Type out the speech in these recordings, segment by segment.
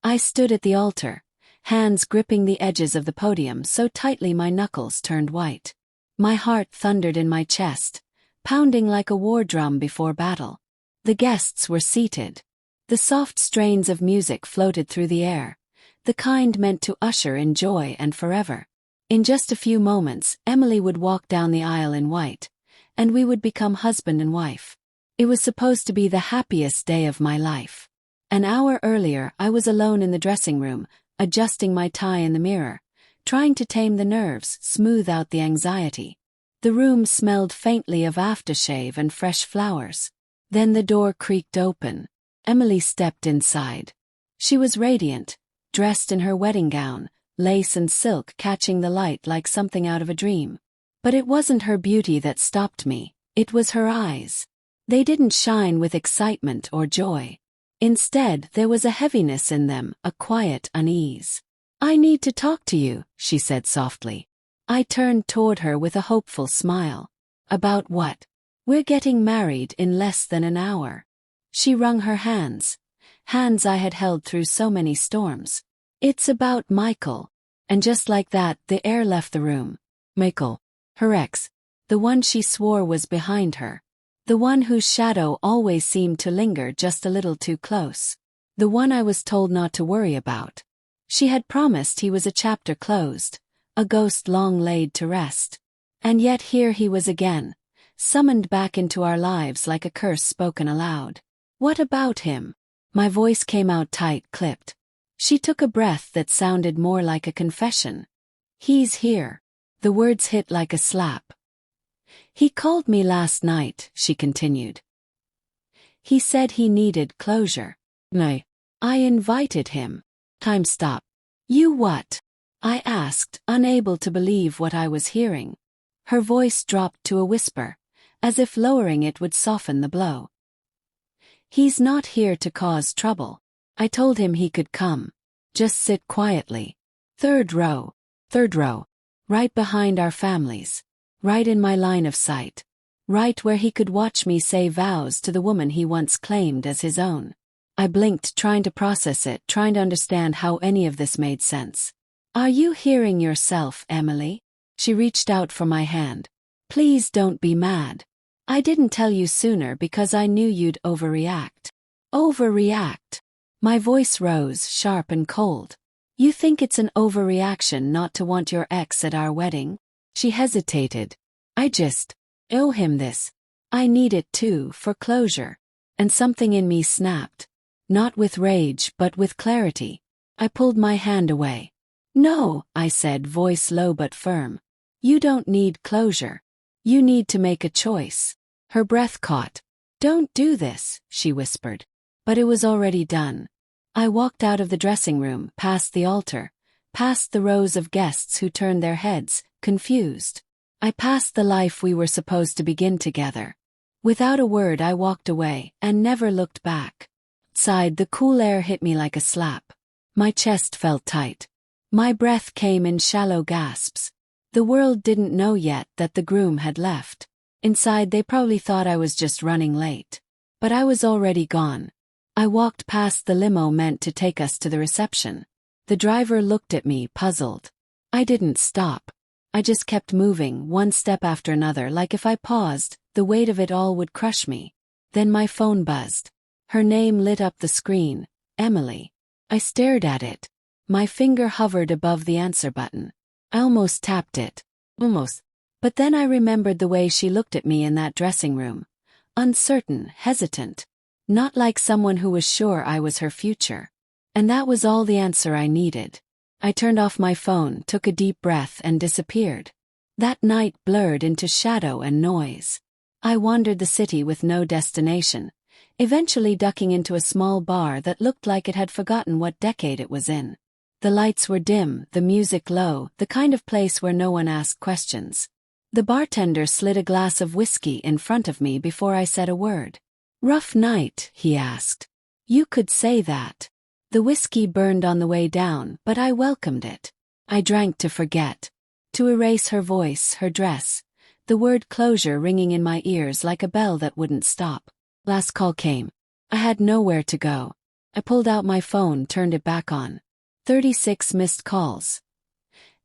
I stood at the altar, hands gripping the edges of the podium so tightly my knuckles turned white. My heart thundered in my chest, pounding like a war drum before battle. The guests were seated. The soft strains of music floated through the air, the kind meant to usher in joy and forever. In just a few moments, Emily would walk down the aisle in white, and we would become husband and wife. It was supposed to be the happiest day of my life. An hour earlier, I was alone in the dressing room, adjusting my tie in the mirror, trying to tame the nerves, smooth out the anxiety. The room smelled faintly of aftershave and fresh flowers. Then the door creaked open. Emily stepped inside. She was radiant, dressed in her wedding gown, lace and silk catching the light like something out of a dream. But it wasn't her beauty that stopped me, it was her eyes. They didn't shine with excitement or joy. Instead, there was a heaviness in them, a quiet unease. "I need to talk to you," she said softly. I turned toward her with a hopeful smile. "About what?" "We're getting married in less than an hour." She wrung her hands I had held through so many storms. "It's about Michael." And just like that, the air left the room. Michael. Her ex. The one she swore was behind her. The one whose shadow always seemed to linger just a little too close. The one I was told not to worry about. She had promised he was a chapter closed, a ghost long laid to rest. And yet here he was again, summoned back into our lives like a curse spoken aloud. "What about him?" My voice came out tight, clipped. She took a breath that sounded more like a confession. "He's here." The words hit like a slap. "He called me last night," she continued. "He said he needed closure. I invited him." Time stopped. "You what?" I asked, unable to believe what I was hearing. Her voice dropped to a whisper, as if lowering it would soften the blow. "He's not here to cause trouble. I told him he could come. Just sit quietly. Third row. Right behind our families. Right in my line of sight. Right where he could watch me say vows to the woman he once claimed as his own." I blinked, trying to process it, trying to understand how any of this made sense. "Are you hearing yourself, Emily?" She reached out for my hand. "Please don't be mad. I didn't tell you sooner because I knew you'd overreact." "Overreact?" My voice rose, sharp and cold. "You think it's an overreaction not to want your ex at our wedding?" She hesitated. "I just owe him this. I need it too, for closure." And something in me snapped. Not with rage, but with clarity. I pulled my hand away. "No," I said, voice low but firm. "You don't need closure. You need to make a choice." Her breath caught. "Don't do this," she whispered. But it was already done. I walked out of the dressing room, past the altar, past the rows of guests who turned their heads, confused. I passed the life we were supposed to begin together. Without a word I walked away, and never looked back. Outside, the cool air hit me like a slap. My chest felt tight. My breath came in shallow gasps. The world didn't know yet that the groom had left. Inside they probably thought I was just running late. But I was already gone. I walked past the limo meant to take us to the reception. The driver looked at me, puzzled. I didn't stop. I just kept moving, one step after another, like if I paused, the weight of it all would crush me. Then my phone buzzed. Her name lit up the screen, Emily. I stared at it. My finger hovered above the answer button. I almost tapped it. Almost. But then I remembered the way she looked at me in that dressing room. Uncertain, hesitant. Not like someone who was sure I was her future. And that was all the answer I needed. I turned off my phone, took a deep breath, and disappeared. That night blurred into shadow and noise. I wandered the city with no destination, eventually ducking into a small bar that looked like it had forgotten what decade it was in. The lights were dim, the music low, the kind of place where no one asked questions. The bartender slid a glass of whiskey in front of me before I said a word. "Rough night?" he asked. "You could say that." The whiskey burned on the way down, but I welcomed it. I drank to forget. To erase her voice, her dress. The word closure ringing in my ears like a bell that wouldn't stop. Last call came. I had nowhere to go. I pulled out my phone, turned it back on. 36 missed calls.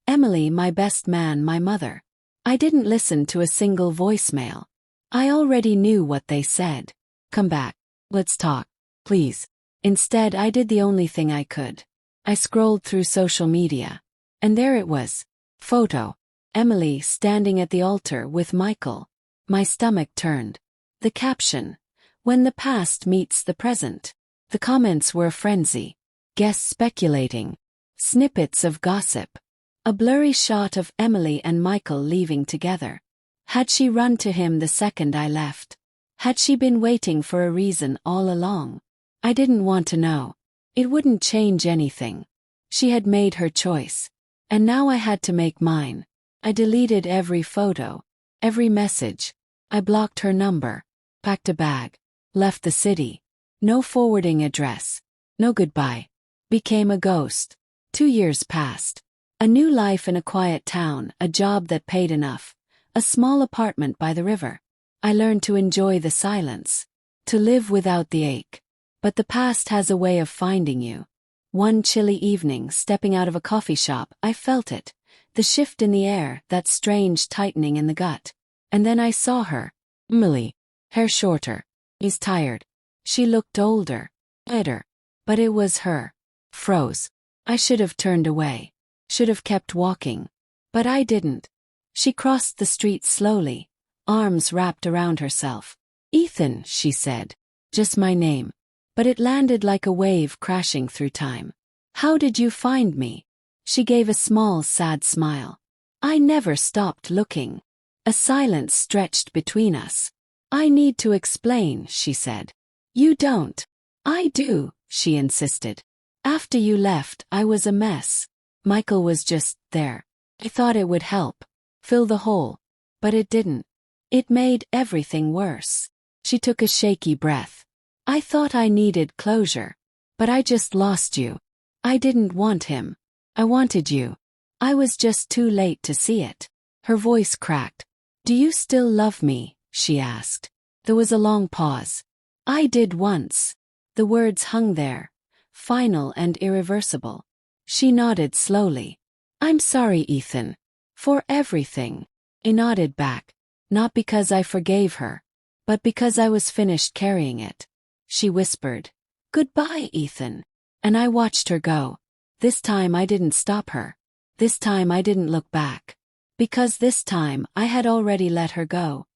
Emily, my best man, my mother. I didn't listen to a single voicemail. I already knew what they said. Come back. Let's talk. Please. Instead, I did the only thing I could. I scrolled through social media. And there it was. Photo. Emily standing at the altar with Michael. My stomach turned. The caption. When the past meets the present. The comments were a frenzy. Guests speculating. Snippets of gossip. A blurry shot of Emily and Michael leaving together. Had she run to him the second I left? Had she been waiting for a reason all along? I didn't want to know. It wouldn't change anything. She had made her choice. And now I had to make mine. I deleted every photo, every message. I blocked her number, packed a bag, left the city. No forwarding address. No goodbye. Became a ghost. 2 years passed. A new life in a quiet town, a job that paid enough, a small apartment by the river. I learned to enjoy the silence, to live without the ache. But the past has a way of finding you. One chilly evening, stepping out of a coffee shop, I felt it. The shift in the air, that strange tightening in the gut. And then I saw her. Emily. Hair shorter. He's tired. She looked older. Better. But it was her. Froze. I should have turned away. Should have kept walking. But I didn't. She crossed the street slowly, arms wrapped around herself. Ethan, she said. Just my name. But it landed like a wave crashing through time. How did you find me? She gave a small, sad smile. I never stopped looking. A silence stretched between us. I need to explain, she said. You don't. I do, she insisted. After you left, I was a mess. Michael was just there. I thought it would help. Fill the hole. But it didn't. It made everything worse. She took a shaky breath. I thought I needed closure. But I just lost you. I didn't want him. I wanted you. I was just too late to see it. Her voice cracked. Do you still love me? She asked. There was a long pause. I did once. The words hung there, final and irreversible. She nodded slowly. I'm sorry, Ethan. For everything. I nodded back. Not because I forgave her, but because I was finished carrying it. She whispered, Goodbye, Ethan. And I watched her go. This time I didn't stop her. This time I didn't look back. Because this time I had already let her go.